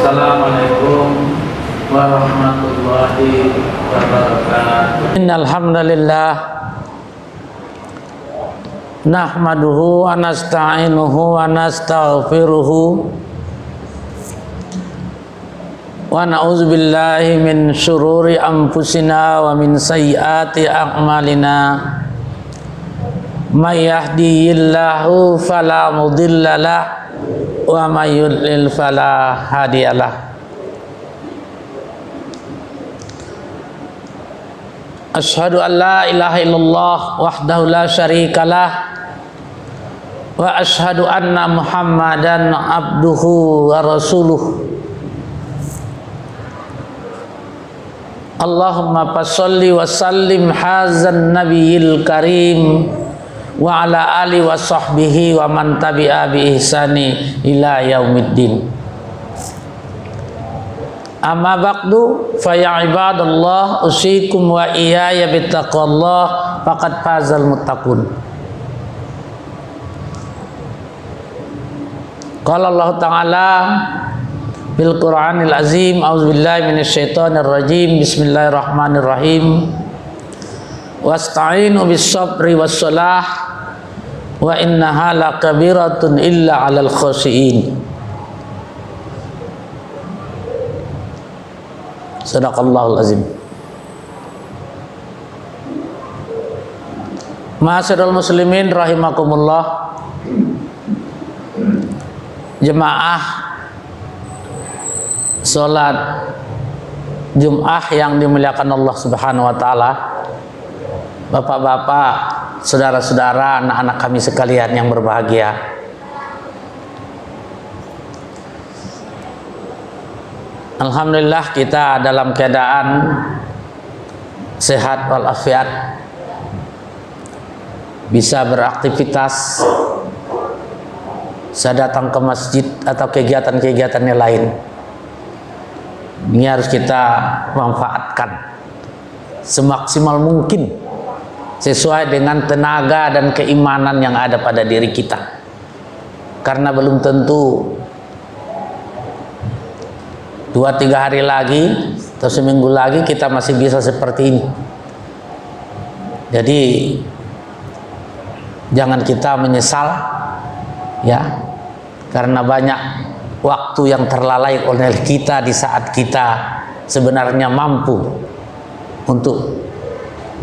Assalamualaikum warahmatullahi wabarakatuh. Innal hamdalillah nahmaduhu wa nasta'inuhu wa nastaghfiruhu wa na'udzu billahi min syururi anfusina wa min sayyiati a'malina. May yahdihillahu fala mudhillalah wa may yudlil fala hadiyalah. Asyhadu an la ilaha illallah wahdahu la syarikalah wa asyhadu anna Muhammadan abduhu wa rasuluh. Allahumma fasholli wa sallim hazan nabiyil karim wa ala ali wa sahbihi wa man tabi'a bi ihsani ila yaumiddin. Amma ba'du fa ya ibadallah usikum wa iyaya bittaqwallah faqad fazal muttaqun. Qala Allah Ta'ala bil Qur'anil Azim, a'udzubillahi minasyaitonir rajim, bismillahirrahmanirrahim. Wasta'inu bis sabri was salah wa innaha lakabiratun illa 'alal khashiin. Sadaqallahul azim. Ma'asyiral muslimin rahimakumullah. Jemaah salat Jum'ah yang dimuliakan Allah Subhanahu wa taala. Bapak-bapak, saudara-saudara, anak-anak kami sekalian yang berbahagia. Alhamdulillah kita dalam keadaan sehat walafiat, bisa beraktivitas, bisa datang ke masjid atau kegiatan-kegiatan yang lain. Ini harus kita manfaatkan semaksimal mungkin sesuai dengan tenaga dan keimanan yang ada pada diri kita, karena belum tentu 2-3 hari lagi atau seminggu lagi kita masih bisa seperti ini. Jadi jangan kita menyesal ya, karena banyak waktu yang terlalai oleh kita di saat kita sebenarnya mampu untuk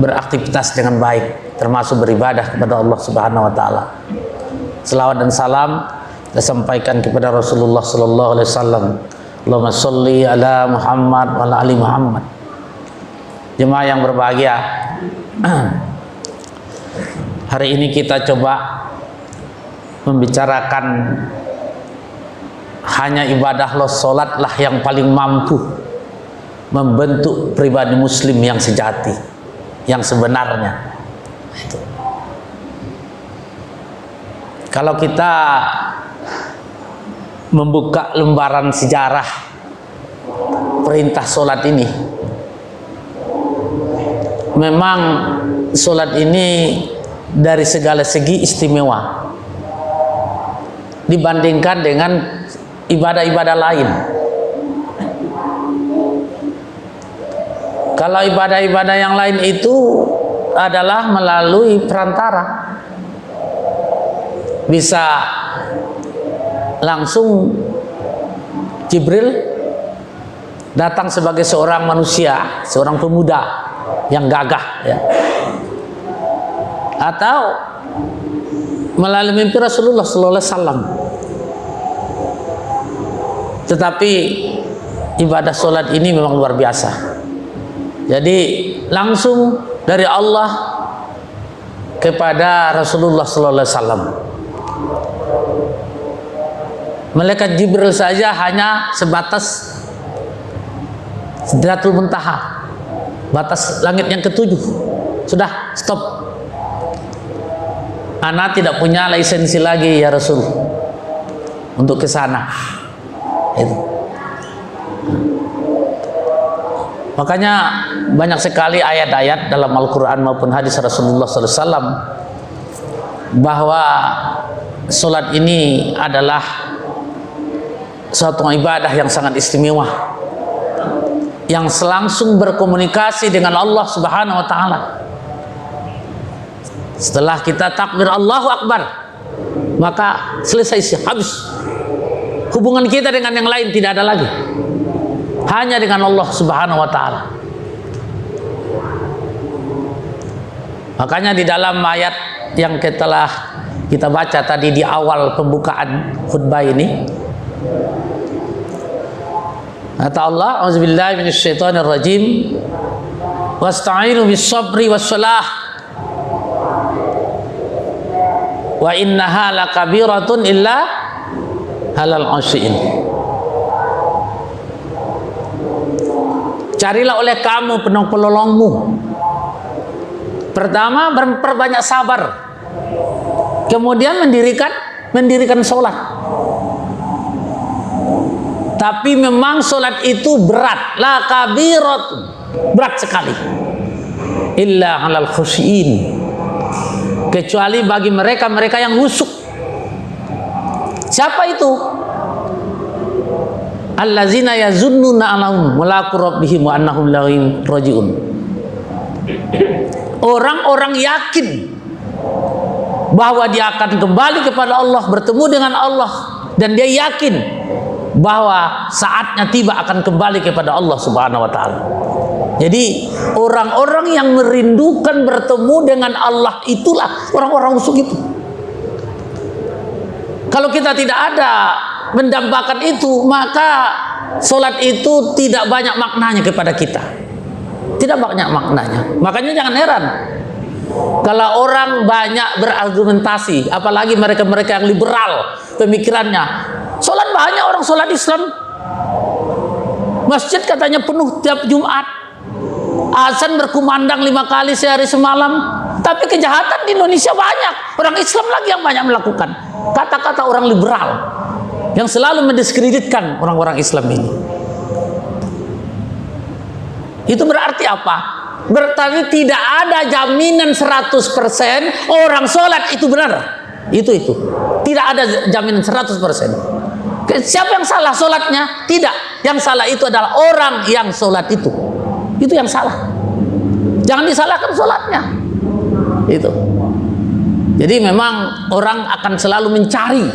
beraktivitas dengan baik, termasuk beribadah kepada Allah Subhanahu wa taala. Selawat dan salam kita sampaikan kepada Rasulullah sallallahu alaihi wasallam. Allahumma sholli ala Muhammad wa ala ali Muhammad. Jemaah yang berbahagia, hari ini kita coba membicarakan hanya ibadah salatlah yang paling mampu membentuk pribadi muslim yang sejati, yang sebenarnya. Kalau kita membuka lembaran sejarah perintah sholat ini, memang sholat ini dari segala segi istimewa dibandingkan dengan ibadah-ibadah lain. Kalau ibadah-ibadah yang lain itu adalah melalui perantara, bisa langsung Jibril datang sebagai seorang manusia, seorang pemuda yang gagah ya, atau melalui mimpi Rasulullah sallallahu alaihi wasallam. Tetapi ibadah sholat ini memang luar biasa. Jadi langsung dari Allah kepada Rasulullah sallallahu alaihi wasallam. Malaikat Jibril saja hanya sebatas Sidratul Muntaha, batas langit yang ketujuh. Sudah stop. Ana tidak punya lisensi lagi ya Rasul untuk ke sana. Itu. Makanya banyak sekali ayat-ayat dalam Al-Quran maupun hadis Rasulullah SAW bahwa sholat ini adalah suatu ibadah yang sangat istimewa, yang langsung berkomunikasi dengan Allah Subhanahu wa taala. Setelah kita takbir Allahu Akbar, maka selesai, habis. Hubungan kita dengan yang lain tidak ada lagi, hanya dengan Allah Subhanahu wa taala. Makanya di dalam ayat yang telah kita baca tadi di awal pembukaan khutbah ini, kata Allah, auzubillahi minasyaitonir rajim, wasta'inu bis-sabri was-salah wa innaha lakabiratun illa halal khashiin. Carilah oleh kamu penolongmu. Pertama, memperbanyak sabar. Kemudian mendirikan sholat. Tapi memang sholat itu berat, la kabirat, berat sekali. Illa alal khusyin, kecuali bagi mereka yang khusyuk. Siapa itu? Allazina yazunnuna annahum mulaqu rabbihim wa annahum ilaihi raji'un. Orang-orang yakin bahwa dia akan kembali kepada Allah, bertemu dengan Allah, dan dia yakin bahwa saatnya tiba akan kembali kepada Allah Subhanahu wa taala. Jadi orang-orang yang merindukan bertemu dengan Allah itulah orang-orang khusyuk itu. Kalau kita tidak ada mendambakan itu, maka sholat itu tidak banyak maknanya kepada kita. Tidak banyak maknanya. Makanya jangan heran kalau orang banyak berargumentasi, apalagi mereka-mereka yang liberal pemikirannya. Sholat banyak orang sholat Islam. Masjid katanya penuh tiap Jumat. Azan berkumandang 5 kali sehari semalam. Tapi kejahatan di Indonesia banyak. Orang Islam lagi yang banyak melakukan. Kata-kata orang liberal yang selalu mendiskreditkan orang-orang Islam ini. Itu berarti apa? Berarti tidak ada jaminan 100% orang sholat itu benar. Itu. Tidak ada jaminan 100%. Siapa yang salah sholatnya? Tidak. Yang salah itu adalah orang yang sholat itu. Itu yang salah. Jangan disalahkan sholatnya. Itu. Jadi memang orang akan selalu mencari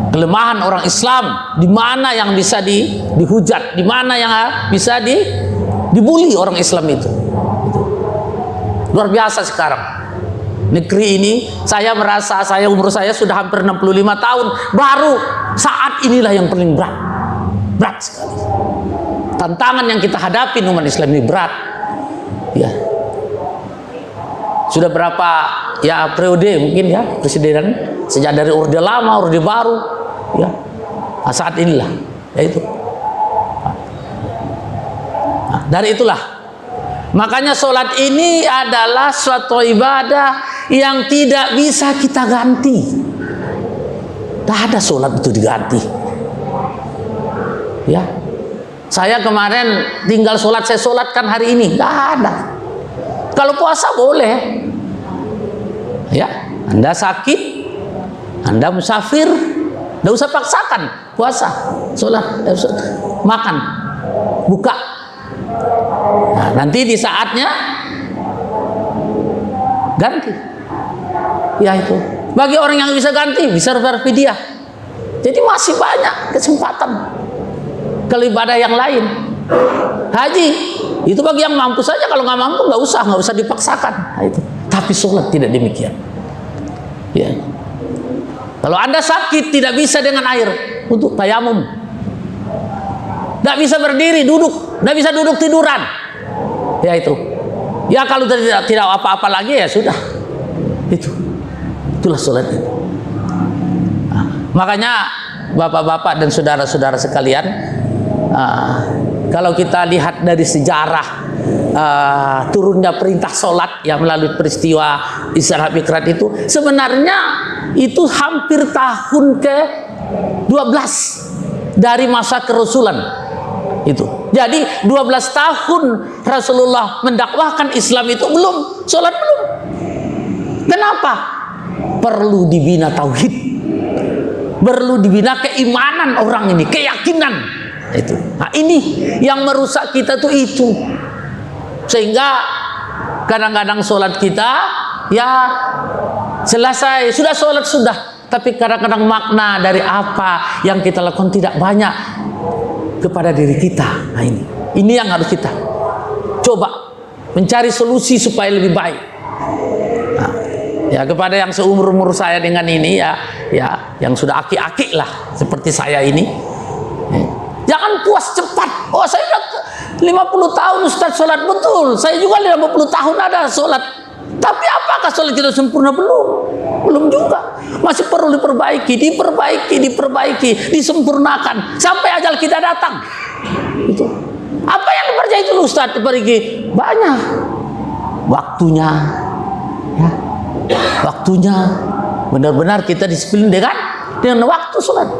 kelemahan orang Islam, di mana yang bisa dihujat, di mana yang bisa dibully orang Islam itu. Luar biasa sekarang negeri ini. Saya merasa umur saya sudah hampir 65 tahun, baru saat inilah yang paling berat sekali. Tantangan yang kita hadapi umat Islam ini berat. Ya. Sudah berapa periode mungkin presiden, sejak dari orde lama, orde baru, ya. Nah, saat inilah, yaitu. Nah, dari itulah, makanya sholat ini adalah suatu ibadah yang tidak bisa kita ganti. Tak ada sholat itu diganti. Ya, saya kemarin tinggal sholat, saya sholatkan hari ini, nggak ada. Kalau puasa boleh, ya. Anda sakit, Anda musafir, nggak usah paksakan puasa, sholat, makan, buka. Nah, nanti di saatnya ganti. Ya itu. Bagi orang yang bisa ganti, bisa berfidyah. Jadi masih banyak kesempatan kalau ibadah yang lain. Haji itu bagi yang mampu saja, kalau nggak mampu nggak usah dipaksakan. Nah, itu. Tapi sholat tidak demikian. Ya. Kalau Anda sakit tidak bisa dengan air, untuk tayamum. Nggak bisa berdiri, duduk, nggak bisa duduk tiduran. Ya itu. Ya kalau tidak apa-apa lagi ya sudah. Itulah sholat itu. Nah, makanya bapak-bapak dan saudara-saudara sekalian, kalau kita lihat dari sejarah turunnya perintah sholat yang melalui peristiwa Isra Mi'raj itu, sebenarnya itu hampir tahun ke-12 dari masa kerasulan itu. Jadi 12 tahun Rasulullah mendakwahkan Islam itu belum sholat, belum. Kenapa? Perlu dibina tauhid. Perlu dibina keimanan orang ini, keyakinan. Itu. Nah, ini yang merusak kita tuh itu. Sehingga kadang-kadang sholat kita ya selesai, sudah sholat sudah, tapi kadang-kadang makna dari apa yang kita lakukan tidak banyak kepada diri kita. Nah, ini yang harus kita coba mencari solusi supaya lebih baik. Nah, ya kepada yang seumur-umur saya dengan ini ya yang sudah aki-aki lah seperti saya ini, jangan puas cepat. Oh, saya udah 50 tahun Ustaz sholat, betul. Saya juga 50 tahun ada sholat. Tapi apakah sholat kita sempurna? Belum juga. Masih perlu diperbaiki, disempurnakan sampai ajal kita datang. Itu. Apa yang dipercaya itu Ustaz dipergi? Banyak. Waktunya. Ya. Waktunya benar-benar kita disiplin dengan waktu sholat.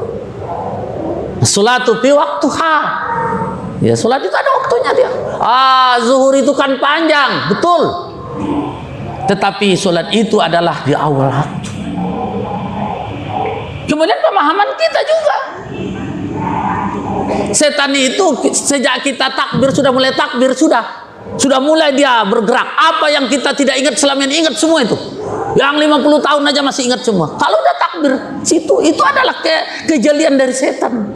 Sholatu fi waktuha. Ya, sholat itu ada waktunya dia. Zuhur itu kan panjang, betul. Tetapi sholat itu adalah di awal waktu. Kemudian pemahaman kita juga. Setan itu sejak kita takbir sudah mulai takbir, sudah mulai dia bergerak. Apa yang kita tidak ingat selama ini, ingat semua itu. Yang 50 tahun aja masih ingat semua. Kalau udah takbir, itu adalah kejelian dari setan.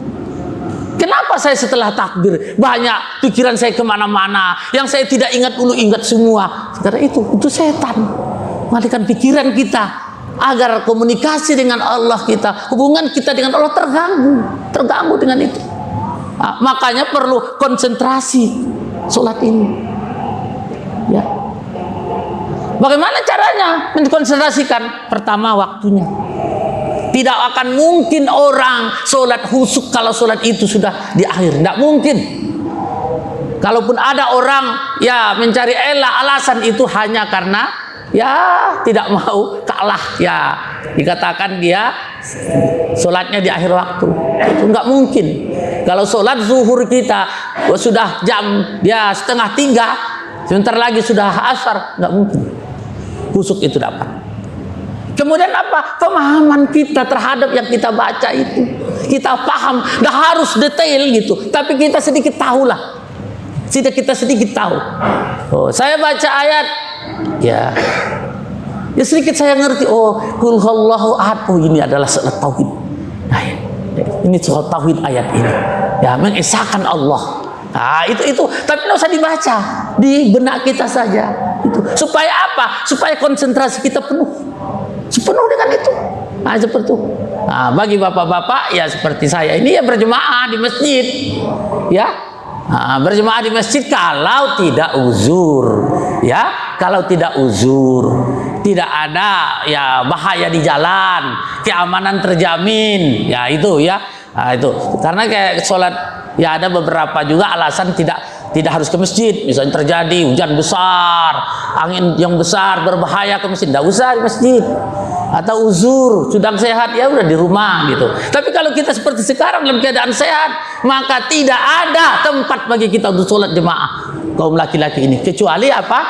Kenapa saya setelah takbir banyak pikiran saya kemana-mana, yang saya tidak ingat dulu ingat semua? Karena itu setan mengalihkan pikiran kita agar komunikasi dengan Allah kita, hubungan kita dengan Allah terganggu dengan itu. Nah, makanya perlu konsentrasi sholat ini. Ya. Bagaimana caranya mengkonsentrasikan? Pertama, waktunya. Tidak akan mungkin orang sholat khusyuk kalau sholat itu sudah di akhir. Tidak mungkin. Kalaupun ada orang ya mencari alasan itu hanya karena ya tidak mau kalah, ya dikatakan dia sholatnya di akhir waktu. Itu nggak mungkin. Kalau sholat zuhur kita sudah jam ya 2:30, sebentar lagi sudah asar, nggak mungkin khusyuk itu dapat. Kemudian apa? Pemahaman kita terhadap yang kita baca itu. Kita paham, dah harus detail gitu. Tapi kita sedikit tahulah. Kita sedikit tahu. Oh, saya baca ayat, ya sedikit saya ngerti. Oh, qul huwallahu ahad. Oh, ini adalah salat tauhid. Nah, ini soal tauhid ayat ini. Ya, mengesahkan Allah. Nah, itu. Tapi tidak usah dibaca, di benak kita saja. Itu. Supaya apa? Supaya konsentrasi kita penuh dengan itu. Nah, seperti itu. Nah, bagi bapak-bapak ya seperti saya ini ya berjemaah di masjid, ya. Nah, berjemaah di masjid kalau tidak uzur, ya. Kalau tidak uzur, tidak ada ya bahaya di jalan, keamanan terjamin, ya itu ya. Nah, itu karena kayak sholat ya ada beberapa juga alasan tidak harus ke masjid. Misalnya terjadi hujan besar, angin yang besar berbahaya ke masjid, tidak usah di masjid. Atau uzur, sedang sehat ya udah di rumah gitu. Tapi kalau kita seperti sekarang dalam keadaan sehat, maka tidak ada tempat bagi kita untuk sholat jemaah kaum laki-laki ini kecuali apa?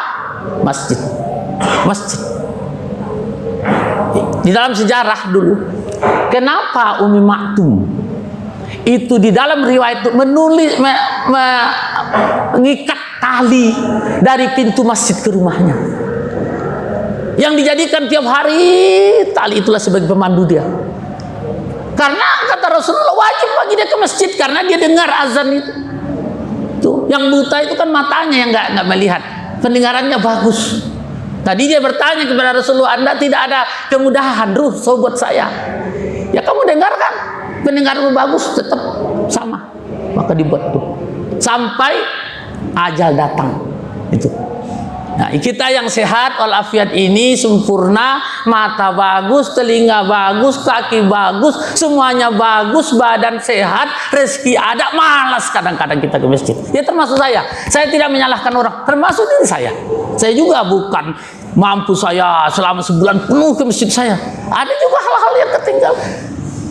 Masjid. Di dalam sejarah dulu, kenapa Umi Maktum itu di dalam riwayat itu menulis mengikat tali dari pintu masjid ke rumahnya, yang dijadikan tiap hari tali itulah sebagai pemandu dia. Karena kata Rasulullah wajib bagi dia ke masjid karena dia dengar azan itu. Tuh, yang buta itu kan matanya yang nggak melihat, pendengarannya bagus. Tadi dia bertanya kepada Rasulullah, Anda tidak ada kemudahan buat saya? Ya kamu dengarkan, pendengarmu bagus tetap sama, maka dibuat tuh sampai ajal datang itu. Nah, kita yang sehat walafiat ini sempurna, mata bagus, telinga bagus, kaki bagus, semuanya bagus, badan sehat, rezeki ada, malas kadang-kadang kita ke masjid. Ya termasuk saya. Saya tidak menyalahkan orang, termasuk diri saya. Saya juga bukan mampu saya selama sebulan penuh ke masjid saya. Ada juga hal-hal yang ketinggalan.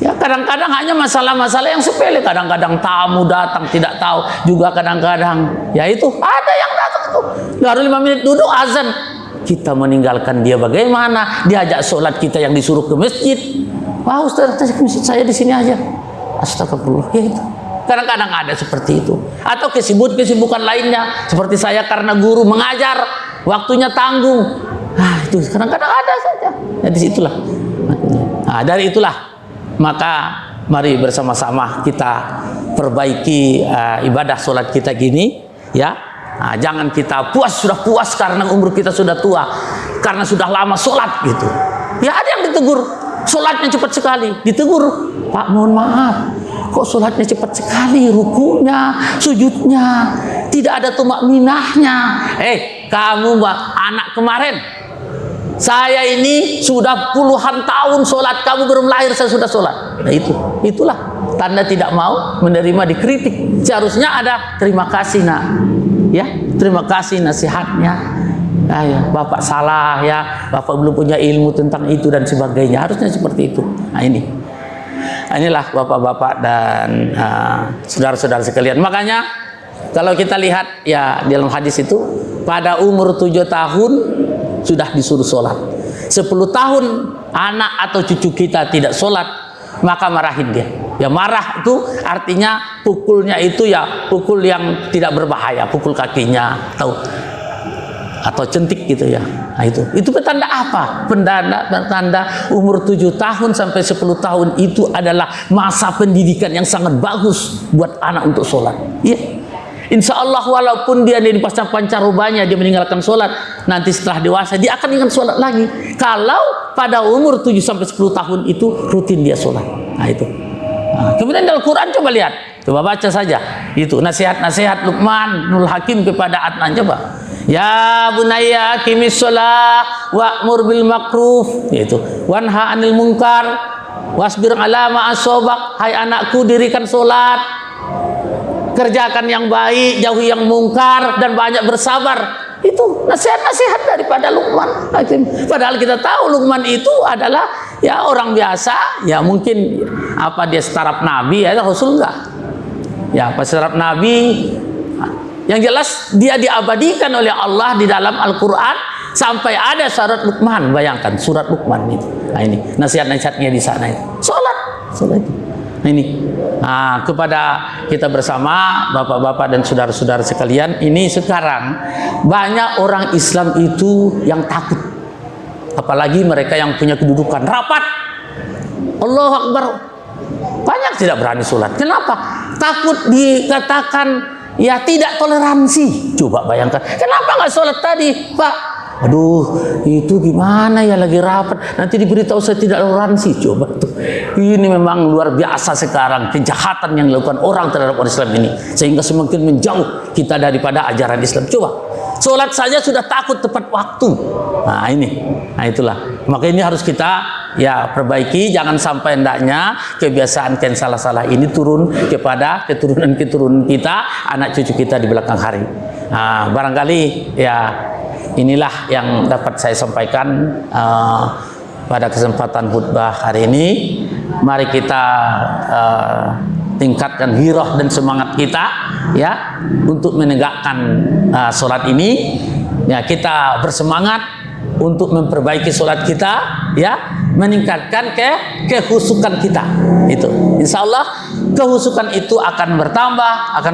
Ya kadang-kadang hanya masalah-masalah yang sepele, kadang-kadang tamu datang tidak tahu, juga kadang-kadang ya itu ada yang datang tuh baru 5 menit duduk azan, kita meninggalkan dia bagaimana? Diajak sholat kita yang disuruh ke masjid, Wah Ustaz, saya di sini aja. Astagfirullah. Ya itu. Kadang-kadang ada seperti itu. Atau kesibukan lainnya. Seperti saya karena guru mengajar, waktunya tanggung. Itu kadang-kadang ada saja. Ya disitulah. Dari itulah maka mari bersama-sama kita perbaiki ibadah sholat kita gini, ya. Jangan kita sudah puas karena umur kita sudah tua, karena sudah lama sholat gitu. Ya ada yang ditegur, sholatnya cepat sekali. Ditegur, Pak mohon maaf, kok sholatnya cepat sekali, rukunya, sujudnya, tidak ada tumakninahnya. Kamu mbak anak kemarin, saya ini sudah puluhan tahun sholat, kamu belum lahir saya sudah sholat. Nah itulah tanda tidak mau menerima dikritik. Seharusnya ada terima kasih nak, ya terima kasih nasihatnya. Ya bapak salah ya, bapak belum punya ilmu tentang itu dan sebagainya. Harusnya seperti itu. Inilah bapak-bapak dan saudara-saudara sekalian. Makanya kalau kita lihat ya dalam hadis itu, pada umur 7 tahun sudah disuruh sholat. 10 tahun anak atau cucu kita tidak sholat, maka marahin dia. Ya marah itu artinya pukulnya itu ya pukul yang tidak berbahaya, pukul kakinya atau centik gitu ya. Nah itu petanda apa? Petanda umur 7 tahun sampai 10 tahun itu adalah masa pendidikan yang sangat bagus buat anak untuk sholat. Iya. Insya Allah walaupun dia di pasca pancarobanya dia meninggalkan sholat, nanti setelah dewasa dia akan ingat sholat lagi. Kalau pada umur 7 sampai 10 tahun itu rutin dia sholat. Nah itu. Kemudian dalam Quran coba lihat, coba baca saja. Itu nasihat-nasihat Luqmanul Hakim kepada Adnan, coba. Ya bunayya aqimis shalah wa'mur bil ma'ruf, itu. Wanha 'anil munkar wasbir 'ala ma asabak. Hai anakku, dirikan sholat, kerjakan yang baik, jauhi yang mungkar, dan banyak bersabar. Itu nasihat-nasihat daripada Luqman Hakim. Padahal kita tahu Luqman itu adalah ya orang biasa, ya mungkin apa dia setaraf Nabi ya, Rasul enggak. Ya pas setaraf Nabi, yang jelas dia diabadikan oleh Allah di dalam Al-Qur'an sampai ada surat Luqman. Bayangkan surat Luqman itu. Nah ini nasihat-nasihatnya di sana itu. Salat itu. Nah ini kepada kita bersama bapak-bapak dan saudara-saudara sekalian, ini sekarang banyak orang Islam itu yang takut, apalagi mereka yang punya kedudukan rapat, Allahu Akbar, banyak tidak berani sholat. Kenapa? Takut dikatakan ya tidak toleransi. Coba bayangkan, kenapa nggak sholat tadi Pak? Aduh, itu gimana ya, lagi rapat, nanti diberitahu saya tidak toleransi. Coba tuh, ini memang luar biasa sekarang kejahatan yang dilakukan orang terhadap orang Islam ini, sehingga semakin menjauh kita daripada ajaran Islam. Coba, sholat saja sudah takut tepat waktu. Nah itulah. Maka ini harus kita ya perbaiki, jangan sampai hendaknya kebiasaan salah-salah ini turun kepada keturunan-keturunan kita, anak cucu kita di belakang hari. Barangkali ya inilah yang dapat saya sampaikan pada kesempatan khutbah hari ini. Mari kita tingkatkan hiroh dan semangat kita ya untuk menegakkan sholat ini. Ya kita bersemangat untuk memperbaiki sholat kita, ya meningkatkan kehusukan kita. Itu insya Allah kehusukan itu akan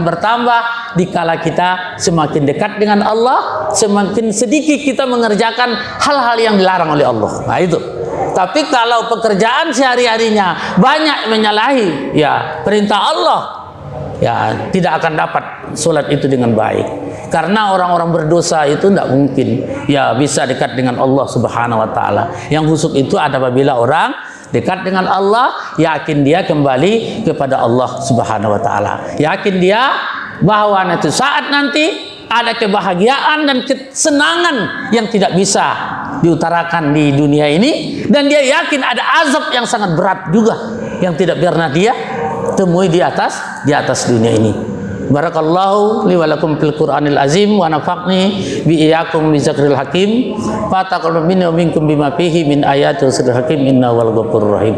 bertambah dikala kita semakin dekat dengan Allah, semakin sedikit kita mengerjakan hal-hal yang dilarang oleh Allah. Nah itu. Tapi kalau pekerjaan sehari-harinya banyak menyalahi ya perintah Allah, ya tidak akan dapat sholat itu dengan baik. Karena orang-orang berdosa itu tidak mungkin ya bisa dekat dengan Allah Subhanahu wa taala. Yang husuk itu ada apabila orang dekat dengan Allah, yakin dia kembali kepada Allah Subhanahu wa taala. Yakin dia bahwa nanti saat nanti ada kebahagiaan dan kesenangan yang tidak bisa diutarakan di dunia ini, dan dia yakin ada azab yang sangat berat juga yang tidak pernah dia temui di atas dunia ini. Barakallahu li wa lakum fil Qur'anil azim wa nafaqni bi iyyakum bi zikril hakim fa taqabbal minni wa minkum bima fihi min ayatil zikril hakim innahu wal ghafurur rahim.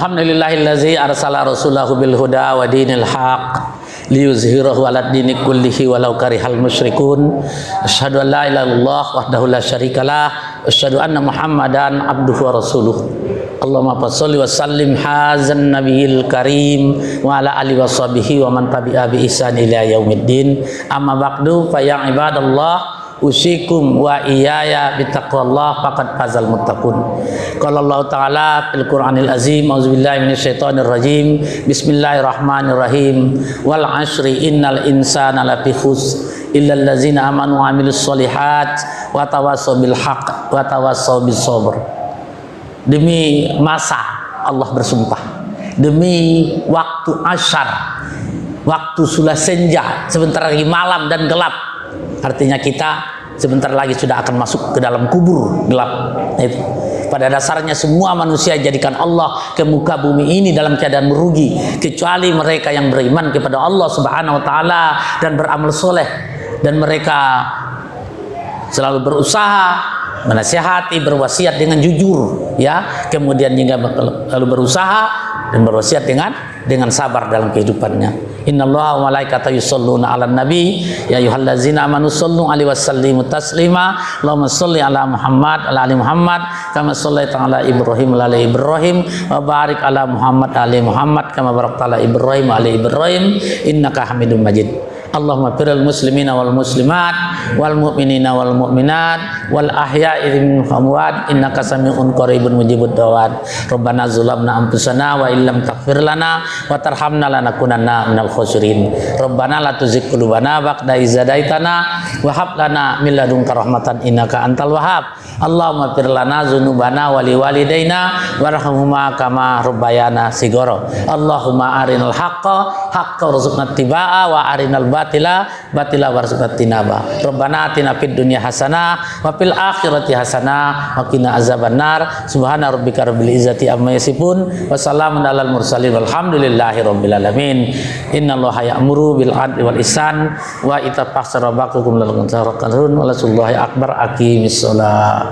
Alhamdulillahillazi arsala rasulahu bil huda wa dinil haq liyuzhirahu 'alad dini kullihi walau karihal musyrikun. Asyhadu an la ilaha illallah wahdahu la syarikalah, asyhadu anna Muhammadan abduhu wa rasuluh. Allahumma shalli wa sallim hazan nabiyil karim wa ala alihi washabihi wa man tabi'a bi ihsan ila yaumiddin. Amma ba'du fa ya ibadallah usikum wa iyaya bittaqwallah faqad fazal muttaqun. Qala Allah taala fil Qur'anil azim, auzubillahi minasyaitonir rajim, bismillahirrahmanirrahim, wal 'ashri innal insana lafi khusr illal ladzina amanu wa 'amilus sholihat wa tawassaw bil haqq wa tawassaw bis sabr. Demi masa Allah bersumpah, demi waktu asyar, waktu sudah senja, sebentar lagi malam dan gelap. Artinya kita sebentar lagi sudah akan masuk ke dalam kubur gelap. Itu. Pada dasarnya semua manusia jadikan Allah ke muka bumi ini dalam keadaan merugi, kecuali mereka yang beriman kepada Allah Subhanahu wa taala dan beramal soleh, dan mereka selalu berusaha menasihati, berwasiat dengan jujur, ya. Kemudian juga lalu berusaha dan berwasiat dengan sabar dalam kehidupannya. Innallaha wa malaikatahu yusholluna 'alan nabi ya ayyuhallazina amanu shollu 'alaihi wasallimu taslima. Allahumma sholli 'ala Muhammad wa 'ala ali Muhammad kama shallaita 'ala Ibrahim wa 'ala Ibrahim wa barik 'ala Muhammad wa 'ala Muhammad kama barakta 'ala Ibrahim wa 'ala Ibrahim innaka Hamidum Majid. Allahumma firil muslimina wal muslimat wal mu'minina wal mu'minat wal ahya'i minhum amwat innaka sami'un qaribun mujibud da'wat. Rabbana zulamna anfusana wa illam taghfir lana wa tarhamna lanakunanna minal khosirin. Rabbana la tuzigh qulubana ba'da idh hadaitana wa hab lana min ladunka rahmatan innaka antal wahhab. Allahumma fir lana dzunubana wa liwalidaina warhamhuma kama rabbayana shighara. Allahumma arinal haqqa haqqan warzuqna ittiba'a wa arinal batila warzuqna tinaba. Rabbana atina fid dunya hasanah wa fil akhirati hasanah wa qina azabannar. Subhana rabbika rabbil izzati amma yasifun wa salamun alal mursalin walhamdulillahi rabbil alamin. Innallaha ya'muru bil adli wal ihsan wa ita'i fakhsara bakum lal qantarun wa lasullahi akbar. Aqimis shalah.